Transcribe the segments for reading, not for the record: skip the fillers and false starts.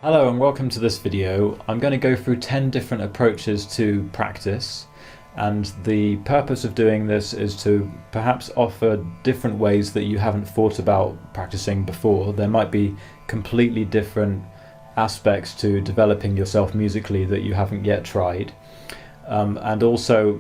Hello and welcome to this video. I'm going to go through 10 different approaches to practice, and the purpose of doing this is to perhaps offer different ways that you haven't thought about practicing before. There might be completely different aspects to developing yourself musically that you haven't yet tried, and also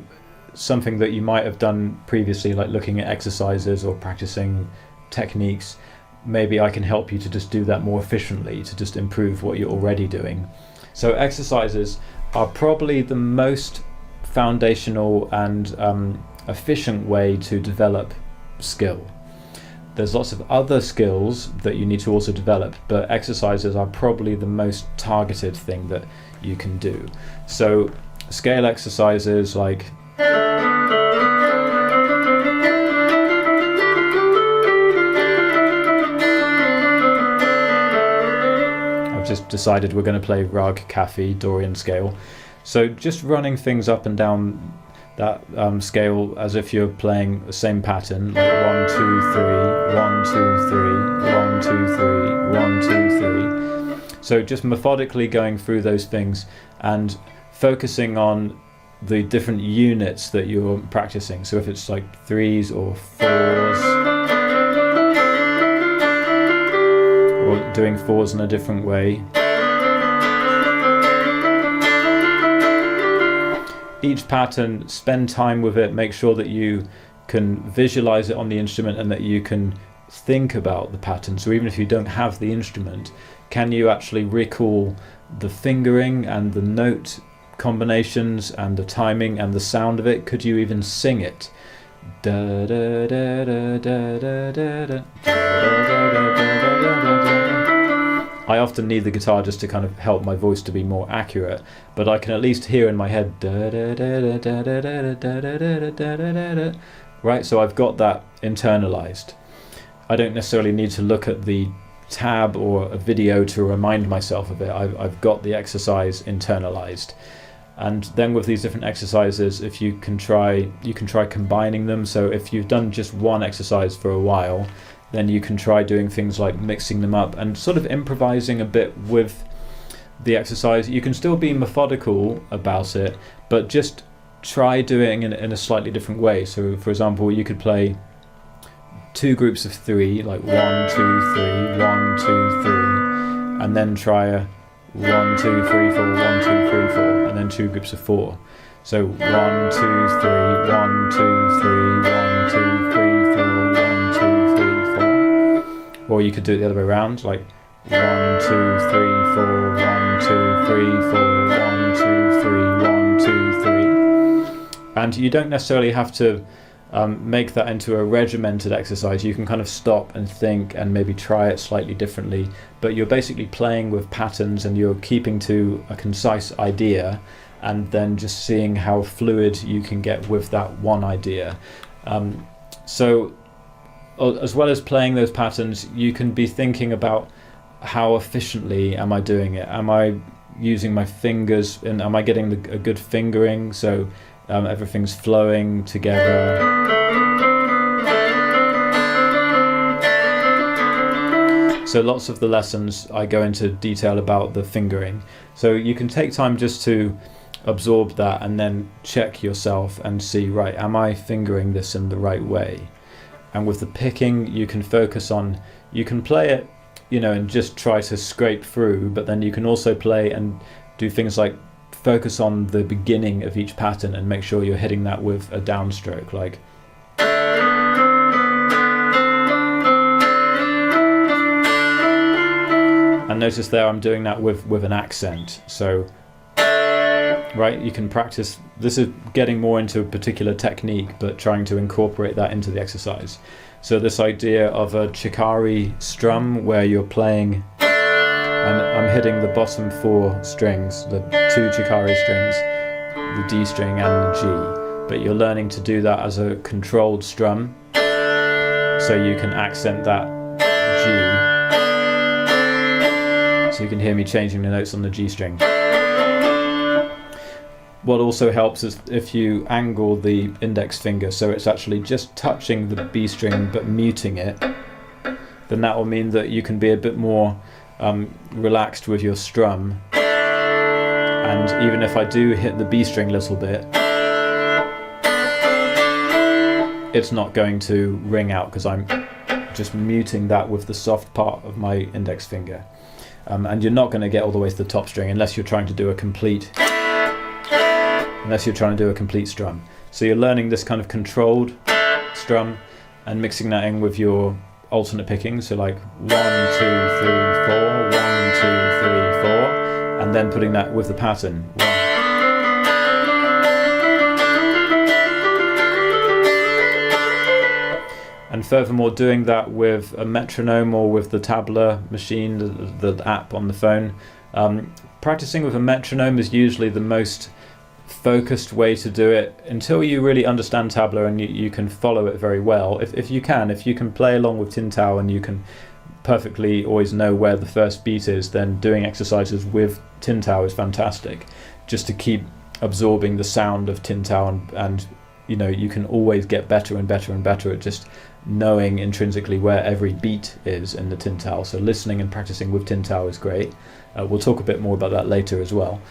something that you might have done previously, like looking at exercises or practicing techniques. Maybe I can help you to just do that more efficiently, to just improve what you're already doing. So exercises are probably the most foundational and efficient way to develop skill. There's lots of other skills that you need to also develop, but exercises are probably the most targeted thing that you can do. So scale exercises like just decided we're going to play raag Kafi Dorian scale, so just running things up and down that scale as if you're playing the same pattern, like 1 2 3 1 2 3 1 2 3 1 2 3. So just methodically going through those things and focusing on the different units that you're practicing. So if it's like threes or fours, or doing fours in a different way. Each pattern, spend time with it, make sure that you can visualize it on the instrument and that you can think about the pattern. So even if you don't have the instrument, can you actually recall the fingering and the note combinations and the timing and the sound of it? Could you even sing it? Da, da, da, da, da, da, da, da, I often need the guitar just to kind of help my voice to be more accurate, but I can at least hear in my head, right? So I've got that internalized. I don't necessarily need to look at the tab or a video to remind myself of it. I've got the exercise internalized. And then with these different exercises, if you can try combining them. So if you've done just one exercise for a while, then you can try doing things like mixing them up and sort of improvising a bit with the exercise. You can still be methodical about it, but just try doing it in a slightly different way. So for example, you could play two groups of three, like 1 2 3 1 2 3, and then try a 1 2 3 4 1 2 3 4, and then two groups of four. So 1 2 3 1 2 3 1 2 3 4 1 2 3 4. Or you could do it the other way around, like 1 2 3 4 1 2 3 4 1 2 3 1 2 3. And you don't necessarily have to make that into a regimented exercise. You can kind of stop and think and maybe try it slightly differently, but you're basically playing with patterns and you're keeping to a concise idea and then just seeing how fluid you can get with that one idea. So as well as playing those patterns, you can be thinking about how efficiently am I doing it? Am I using my fingers and am I getting a good fingering? So everything's flowing together. So lots of the lessons I go into detail about the fingering. So you can take time just to absorb that and then check yourself and see, right, am I fingering this in the right way? And with the picking, you can focus on, you can play it, and just try to scrape through, but then you can also play and do things like focus on the beginning of each pattern and make sure you're hitting that with a downstroke, like. And notice there I'm doing that with an accent. So, right, you can practice. This is getting more into a particular technique, but trying to incorporate that into the exercise. So this idea of a Shakir strum where you're playing, and I'm hitting the bottom four strings, the two Shakir strings, the D string and the G, but you're learning to do that as a controlled strum, so you can accent that G. So you can hear me changing the notes on the G string. What also helps is if you angle the index finger so it's actually just touching the B string but muting it, then that will mean that you can be a bit more relaxed with your strum, and even if I do hit the B string a little bit, it's not going to ring out because I'm just muting that with the soft part of my index finger. And you're not going to get all the way to the top string unless you're trying to do a complete strum. So you're learning this kind of controlled strum and mixing that in with your alternate picking, so like 1, 2, 3, 4, 1, 2, 3, 4, and then putting that with the pattern. 1. And furthermore, doing that with a metronome or with the tabla machine, the app on the phone. Practicing with a metronome is usually the most focused way to do it until you really understand tabla and you can follow it very well. If you can play along with tin tao and you can perfectly always know where the first beat is, then doing exercises with tin tao is fantastic, just to keep absorbing the sound of tin tao, and you can always get better and better and better at just knowing intrinsically where every beat is in the tin tao. So listening and practicing with tin tao is great. We'll talk a bit more about that later as well.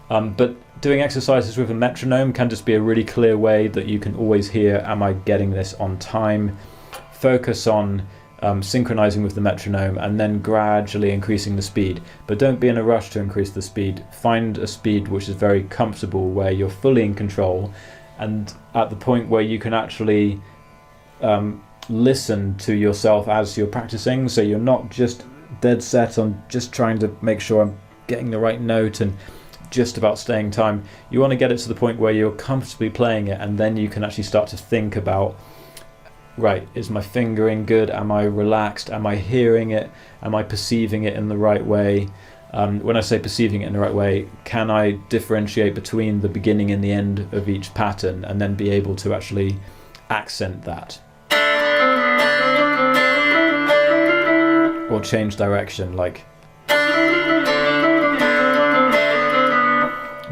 But doing exercises with a metronome can just be a really clear way that you can always hear, am I getting this on time? Focus on synchronizing with the metronome and then gradually increasing the speed. But don't be in a rush to increase the speed. Find a speed which is very comfortable, where you're fully in control, and at the point where you can actually listen to yourself as you're practicing, so you're not just dead set on just trying to make sure I'm getting the right note and just about staying time. You want to get it to the point where you're comfortably playing it, and then you can actually start to think about, right, is my fingering good? Am I relaxed? Am I hearing it? Am I perceiving it in the right way? When I say perceiving it in the right way, can I differentiate between the beginning and the end of each pattern, and then be able to actually accent that? Or change direction, like,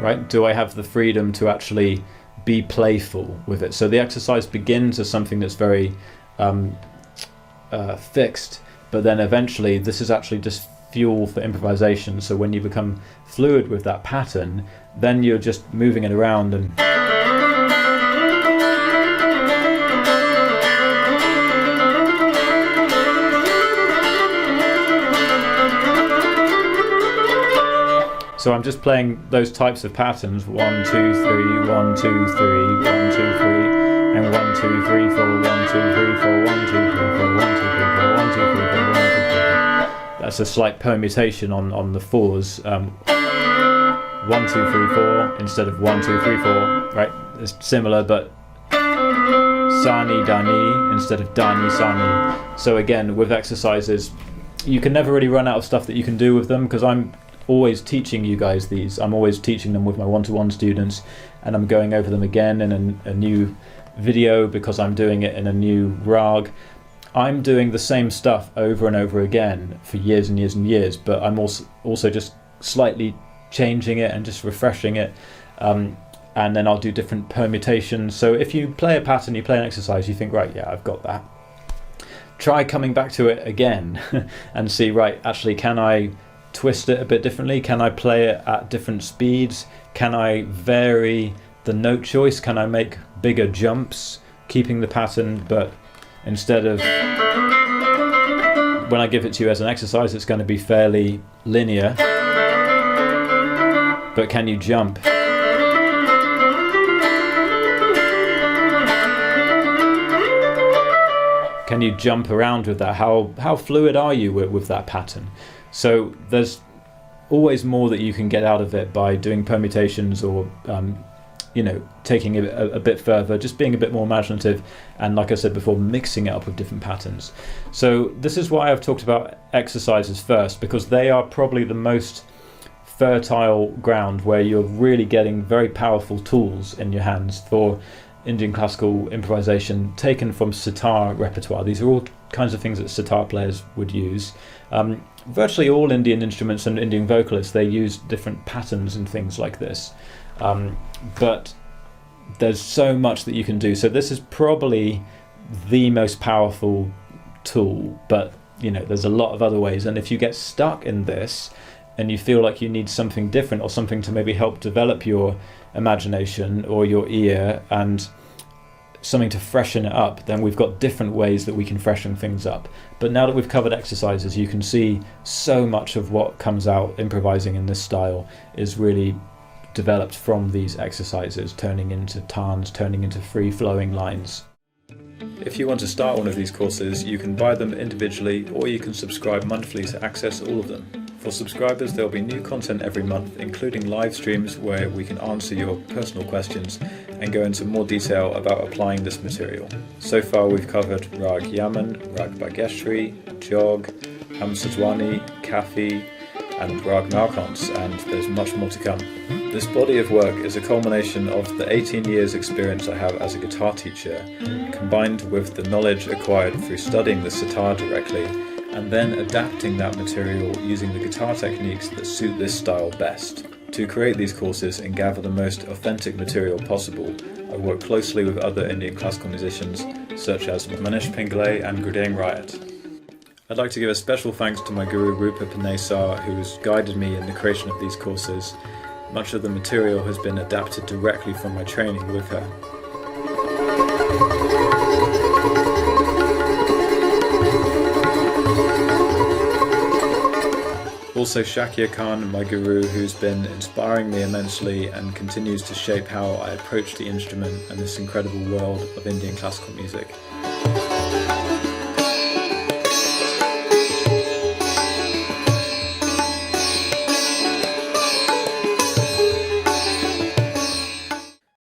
right? Do I have the freedom to actually be playful with it? So the exercise begins as something that's very fixed, but then eventually this is actually just fuel for improvisation. So when you become fluid with that pattern, then you're just moving it around and so I'm just playing those types of patterns: 1, 2, 3, 1, 2, 3, 1, 2, 3, and 1, 2, 3, 4, 1, 2, 3, 4, 1, 2, 3, 4, 1, 2, 3, 4, 1, 2, 3, 4, 1, 2, 3, 4. That's a slight permutation on the fours. 1, 2, 3, 4 instead of 1, 2, 3, 4. Right? It's similar, but sani dani instead of dani sani. So again, with exercises, you can never really run out of stuff that you can do with them, because I'm always teaching you guys these. I'm always teaching them with my one-to-one students, and I'm going over them again in a new video because I'm doing it in a new raag. I'm doing the same stuff over and over again for years and years and years, but I'm also just slightly changing it and just refreshing it, and then I'll do different permutations. So if you play a pattern, you play an exercise, you think, right, yeah, I've got that. Try coming back to it again and see, right, actually, can I twist it a bit differently? Can I play it at different speeds? Can I vary the note choice? Can I make bigger jumps keeping the pattern, but instead of, when I give it to you as an exercise, it's going to be fairly linear, but can you jump? Can you jump around with that? How fluid are you with that pattern? So there's always more that you can get out of it by doing permutations, or taking it a bit further, just being a bit more imaginative, and like I said before, mixing it up with different patterns. So this is why I've talked about exercises first, because they are probably the most fertile ground where you're really getting very powerful tools in your hands for Indian classical improvisation taken from sitar repertoire. These are all kinds of things that sitar players would use. Virtually all Indian instruments and Indian vocalists, they use different patterns and things like this. But there's so much that you can do. So this is probably the most powerful tool, but there's a lot of other ways. And if you get stuck in this and you feel like you need something different or something to maybe help develop your imagination or your ear and something to freshen it up, then we've got different ways that we can freshen things up. But now that we've covered exercises, you can see so much of what comes out improvising in this style is really developed from these exercises, turning into tans, turning into free-flowing lines. If you want to start one of these courses, you can buy them individually or you can subscribe monthly to access all of them. For subscribers, there'll be new content every month, including live streams where we can answer your personal questions and go into more detail about applying this material. So far we've covered raag yaman, raag bageshri, jog, hamsadwani, kafi and raag malkans, and there's much more to come. This body of work is a culmination of the 18 years experience I have as a guitar teacher, combined with the knowledge acquired through studying the sitar directly and then adapting that material using the guitar techniques that suit this style best. To create these courses and gather the most authentic material possible, I work closely with other Indian classical musicians such as Manish Pingle and Gurudeng Riot. I'd like to give a special thanks to my guru Roopa Panesar, who has guided me in the creation of these courses. Much of the material has been adapted directly from my training with her. Also Shakir Khan, my guru, who's been inspiring me immensely and continues to shape how I approach the instrument and this incredible world of Indian classical music.